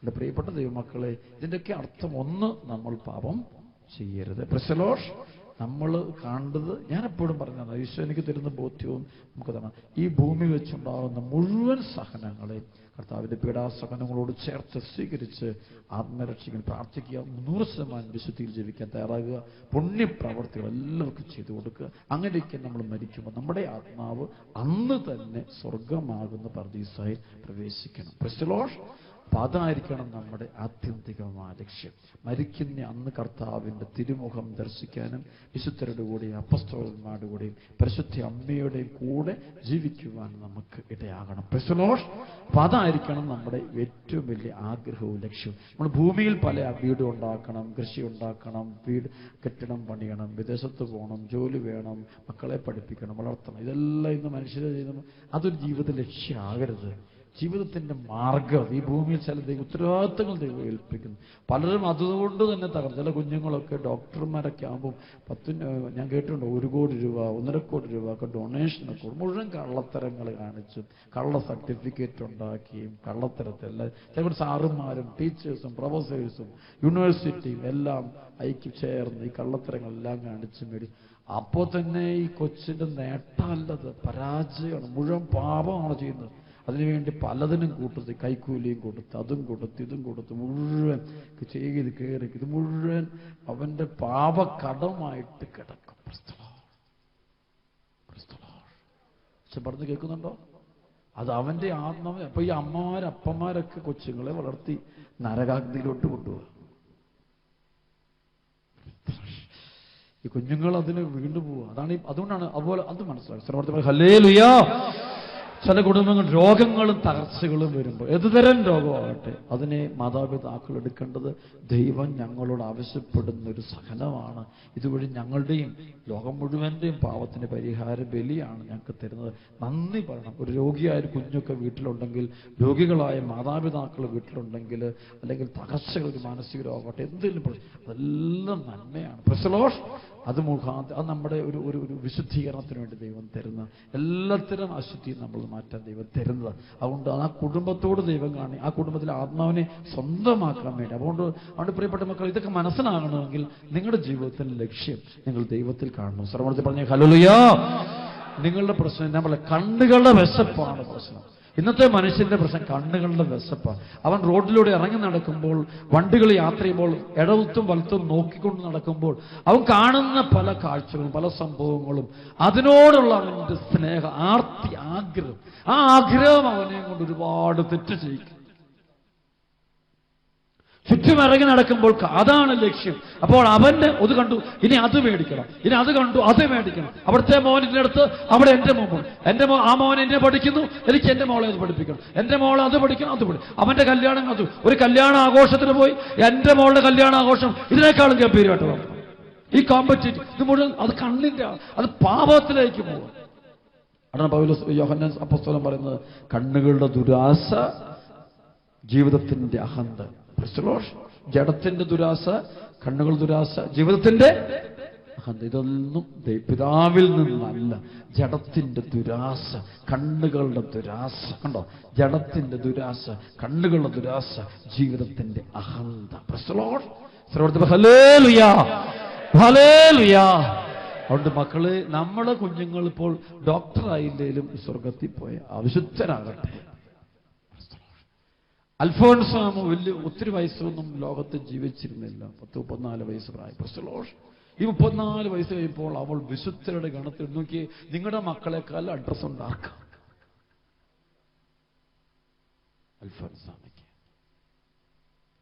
എൻ്റെ പ്രിയപ്പെട്ട ദൈവമക്കളെ, ഇതിൻ്റെയൊക്കെ അർത്ഥം ഒന്ന്, നമ്മൾ പാപം ചെയ്യരുത്. പ്രൈസ് നമ്മൾ കാണേണ്ടത്, ഞാൻ എപ്പോഴും പറഞ്ഞത്, ഈശോ എനിക്ക് തരുന്ന ബോധ്യവും നമുക്ക് തരണം. ഈ ഭൂമി വെച്ചുണ്ടാകുന്ന മുഴുവൻ സഹനങ്ങളെ കർത്താവിൻ്റെ പീഡാസഹനങ്ങളോട് ചേർത്ത് സ്വീകരിച്ച് ആത്മരക്ഷകൻ പ്രാർത്ഥിക്കുക, 100% വിശുദ്ധിയിൽ ജീവിക്കാൻ തയ്യാറാകുക, പുണ്യപ്രവർത്തികൾ എല്ലാവർക്കും ചെയ്തു കൊടുക്കുക. അങ്ങനെയൊക്കെ നമ്മൾ മരിക്കുമ്പോൾ നമ്മുടെ ആത്മാവ് അന്ന് തന്നെ സ്വർഗമാകുന്ന പർദീസായിൽ പ്രവേശിക്കണം. പ്രൈസ്. അപ്പൊ അതായിരിക്കണം നമ്മുടെ ആത്യന്തികമായ ലക്ഷ്യം. മരിക്കുന്ന അന്ന് കർത്താവിൻ്റെ തിരുമുഖം ദർശിക്കാനും വിശുദ്ധരുടെ കൂടെയും അപ്പസ്തോലന്മാരുടെ കൂടെയും പരിശുദ്ധ അമ്മയുടെയും കൂടെ ജീവിക്കുവാൻ നമുക്ക് ഇടയാകണം. പ്രൈസ്. അപ്പൊ അതായിരിക്കണം നമ്മുടെ ഏറ്റവും വലിയ ആഗ്രഹവും ലക്ഷ്യവും. നമ്മൾ ഭൂമിയിൽ പല വീട് ഉണ്ടാക്കണം, കൃഷി ഉണ്ടാക്കണം, കെട്ടിടം പണിയണം, വിദേശത്ത് പോകണം, ജോലി വേണം, മക്കളെ പഠിപ്പിക്കണം, വളർത്തണം, ഇതെല്ലാം ഇന്ന് മനുഷ്യരെ ചെയ്യുന്നു. അതൊരു ജീവിത ലക്ഷ്യമാകരുത്. ജീവിതത്തിന്റെ മാർഗം ഈ ഭൂമിയിൽ ചില ഉത്തരവാദിത്തങ്ങൾ ദൈവം ഏൽപ്പിക്കുന്നു. പലരും അതുകൊണ്ട് തന്നെ തകർന്നു. ചില കുഞ്ഞുങ്ങളൊക്കെ ഡോക്ടർമാരൊക്കെ ആകുമ്പോൾ ഞാൻ കേട്ടിട്ടുണ്ട് 1 കോടി രൂപ 1.5 കോടി രൂപ ഒക്കെ ഡൊണേഷനൊക്കെ മുഴുവൻ കള്ളത്തരങ്ങൾ കാണിച്ചും കള്ള സർട്ടിഫിക്കറ്റ് ഉണ്ടാക്കിയും കള്ളത്തരത്തെല്ലാം ചിലപ്പോൾ സാറുമാരും ടീച്ചേഴ്സും പ്രൊഫസേഴ്സും യൂണിവേഴ്സിറ്റിയും എല്ലാം ഐക്യം ചേർന്ന് ഈ കള്ളത്തരങ്ങളെല്ലാം കാണിച്ചു മേടി. അപ്പോൾ തന്നെ ഈ കൊച്ചിന്റെ നേട്ടമല്ലത്, പരാജയമാണ്, മുഴുവൻ പാപമാണ് ചെയ്യുന്നത്. അതിനുവേണ്ടി പലതിനും കൂട്ടത്ത് കൈക്കൂലിയും കൊടുത്ത് അതും കൊടുത്ത് ഇതും കൊടുത്ത് മുഴുവൻ ചെയ്ത് കയറി ഇത് മുഴുവൻ അവന്റെ പാപകടമായിട്ട് കിടക്കും. പക്ഷെ പറഞ്ഞ് കേൾക്കുന്നുണ്ടോ? അത് അവന്റെ ആത്മാവ്. അപ്പൊ ഈ അപ്പന്മാരൊക്കെ കൊച്ചുങ്ങളെ വളർത്തി നരകാഗ്നിയിലോട്ട് കൊണ്ടുപോകുക. ഈ കുഞ്ഞുങ്ങൾ അതിന് വീണ്ടും പോവുക. അതുകൊണ്ടാണ് അതുപോലെ അത് മനസ്സിലാക്കുക. ഹല്ലേലൂയാ. ചില കുടുംബങ്ങൾ രോഗങ്ങളും തകർച്ചകളും വരുമ്പോൾ ഏതുതരം രോഗമാകട്ടെ അതിനെ മാതാപിതാക്കൾ എടുക്കേണ്ടത് ദൈവം ഞങ്ങളോട് ആവശ്യപ്പെടുന്ന ഒരു സഹനമാണ്. ഇതുവഴി ഞങ്ങളുടെയും ലോകം മുഴുവൻ്റെയും പാവത്തിന് പരിഹാര ബലിയാണ് ഞങ്ങൾക്ക് തരുന്നത്. നന്ദി പറയണം. ഒരു രോഗിയായ ഒരു കുഞ്ഞൊക്കെ വീട്ടിലുണ്ടെങ്കിൽ, രോഗികളായ മാതാപിതാക്കൾ വീട്ടിലുണ്ടെങ്കിൽ, അല്ലെങ്കിൽ തകർച്ചകൾക്ക് മാനസിക രോഗമാകട്ടെ എന്തെങ്കിലും അതെല്ലാം നന്മയാണ്. പ്രൈസ്. അത് നമ്മുടെ ഒരു വിശുദ്ധീകരണത്തിന് വേണ്ടി ദൈവം തരുന്ന എല്ലാത്തരം അശുദ്ധിയും നമ്മൾ മാറ്റാൻ ദൈവം തരുന്നത്. അതുകൊണ്ട് ആ കുടുംബത്തോട് ദൈവം കാണി, ആ കുടുംബത്തിലെ ആത്മാവിനെ സ്വന്തമാക്കാൻ വേണ്ടി. അതുകൊണ്ട് പ്രിയപ്പെട്ട മക്കൾ, ഇതൊക്കെ മനസ്സിലാകണമെങ്കിൽ നിങ്ങളുടെ ജീവിതത്തിന്റെ ലക്ഷ്യം നിങ്ങൾ ദൈവത്തിൽ കാണണം. സർവ്വത്തിൽ പറഞ്ഞ ഹല്ലേലൂയാ. നിങ്ങളുടെ പ്രശ്നം നമ്മളെ കണ്ണുകളുടെ വിശപ്പാണ് പ്രശ്നം. ഇന്നത്തെ മനുഷ്യന്റെ പ്രശ്നം കണ്ണുകളുടെ വിശപ്പാണ്. അവൻ റോഡിലൂടെ ഇറങ്ങി നടക്കുമ്പോൾ, വണ്ടികൾ യാത്ര ചെയ്യുമ്പോൾ, ഇടവത്തും വലത്തും നോക്കിക്കൊണ്ട് നടക്കുമ്പോൾ അവൻ കാണുന്ന പല കാഴ്ചകളും പല സംഭവങ്ങളും അതിനോടുള്ള അവന്റെ സ്നേഹ ആർത്തി ആഗ്രഹം, ആ ആഗ്രഹം അവനെ കൊണ്ട് ഒരുപാട് തെറ്റ് ചെയ്യിക്കും. ചുറ്റും ഇറങ്ങി നടക്കുമ്പോൾ അതാണ് ലക്ഷ്യം. അപ്പോൾ അവന്റെ അത് കണ്ടു, ഇനി അത് മേടിക്കണം, ഇനി അത് കണ്ടു അത് മേടിക്കണം. അവിടുത്തെ മോനിന്റെ അടുത്ത് അവിടെ എന്റെ മോൻ, ആ മോൻ എന്നെ പഠിക്കുന്നു, എനിക്ക് എന്റെ മോളെ അത് പഠിപ്പിക്കണം, എന്റെ മോളെ അത് പഠിക്കണം, അത് പഠിക്കും. അവന്റെ കല്യാണം, അത് ഒരു കല്യാണ ആഘോഷത്തിന് പോയി എന്റെ മോളുടെ കല്യാണ ആഘോഷം ഇതിനേക്കാളും ഗംഭീരമായിട്ട് വേണം. ഈ കോമ്പറ്റീറ്റ് ഇത് മുഴുവൻ അത് കണ്ണിന്റെ, അത് പാപത്തിലേക്ക് പോകും. അതാണ് പൗലോസ് യോഹന്നാൻ അപ്പോസ്തലൻ പറയുന്നത്, കണ്ണുകളുടെ ദുരാശ, ജീവിതത്തിന്റെ അഹന്ത. ജഡത്തിന്റെ ദുരാശ, കണ്ണുകൾ ദുരാശ, ജീവിതത്തിന്റെ അഹന്ത. ഇതൊന്നും പിതാവിൽ നിന്നല്ല. ജഡത്തിന്റെ ദുരാശ, കണ്ണുകളുടെ ദുരാശ. കണ്ടോ? ജഡത്തിന്റെ ദുരാശ, കണ്ണുകളുടെ ദുരാശ, ജീവിതത്തിന്റെ അഹന്ത. ഹല്ലേലൂയാ, ഹല്ലേലൂയാ. അതുകൊണ്ട് മക്കള്, നമ്മളെ കുഞ്ഞുങ്ങൾ ഇപ്പോൾ ഡോക്ടറായില്ലേലും സ്വർഗത്തിൽ പോയ അവിശുദ്ധരാകട്ടെ. അൽഫോൻസാമ ഒത്തിരി വയസ്സൊന്നും ലോകത്ത് ജീവിച്ചിരുന്നില്ല. 34 വയസ്സ് പ്രായം. ഈ 34 വയസ്സ് കഴിയുമ്പോൾ അവൾ വിശുദ്ധരുടെ ഗണത്തിൽ നോക്കി നിങ്ങളുടെ മക്കളെക്കാൾ അഡ്രസ് ഉണ്ടാക്കാം. അൽഫോൻസാമയ്ക്ക്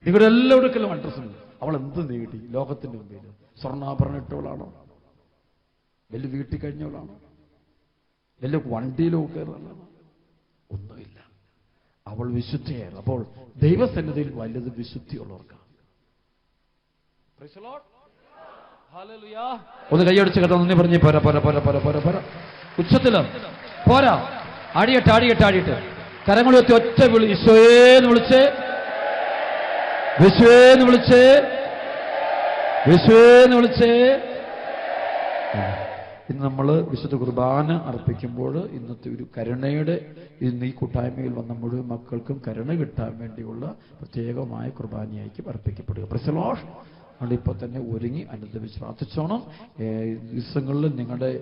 നിങ്ങളുടെ എല്ലാവരുടെയും അഡ്രസ് ഉണ്ട്. അവൾ എന്ത് നേടി ലോകത്തിന്റെ മുമ്പിൽ? സ്വർണ്ണാഭരണം ഇട്ടവളാണോ? വലിയ വീട്ടിൽ കഴിഞ്ഞവളാണോ? വലിയ വണ്ടിയിലോ കയറുന്നതാണോ? ഒന്നുമില്ല. അവൾ വിശുദ്ധയായിരുന്നു. അപ്പോൾ ദൈവസന്നിധിയിൽ വലുത് വിശുദ്ധിയുള്ളവർക്കാണ്. ഒന്ന് കൈയടിച്ച് കേട്ടോ, നന്ദി പറഞ്ഞേ. പോരാ പോരാ പോരാ പോരാ പോരാ പോരാ, ഉച്ചത്തില് പോരാ. ആടിയിട്ട് കരങ്ങൾ വെത്തി ഒറ്റ വിളി, ഈശോയേന്ന് വിളിച്ച്. യേശുവേന്ന് വിളിച്ചേ, യേശുവേന്ന് വിളിച്ചേ. ഇന്ന് നമ്മൾ വിശുദ്ധ കുർബാന അർപ്പിക്കുമ്പോൾ ഇന്നത്തെ ഒരു കരുണയുടെ, ഇന്ന് ഈ കൂട്ടായ്മയിൽ വന്ന മുഴുവൻ മക്കൾക്കും കരുണ കിട്ടാൻ വേണ്ടിയുള്ള പ്രത്യേകമായ കുർബാനയായിരിക്കും അർപ്പിക്കപ്പെടുക. Praise the lord. അതുകൊണ്ട് ഇപ്പോൾ തന്നെ ഒരുങ്ങി അനുദപിച്ച് പ്രാർത്ഥിച്ചോണം. ദിവസങ്ങളിൽ നിങ്ങളുടെ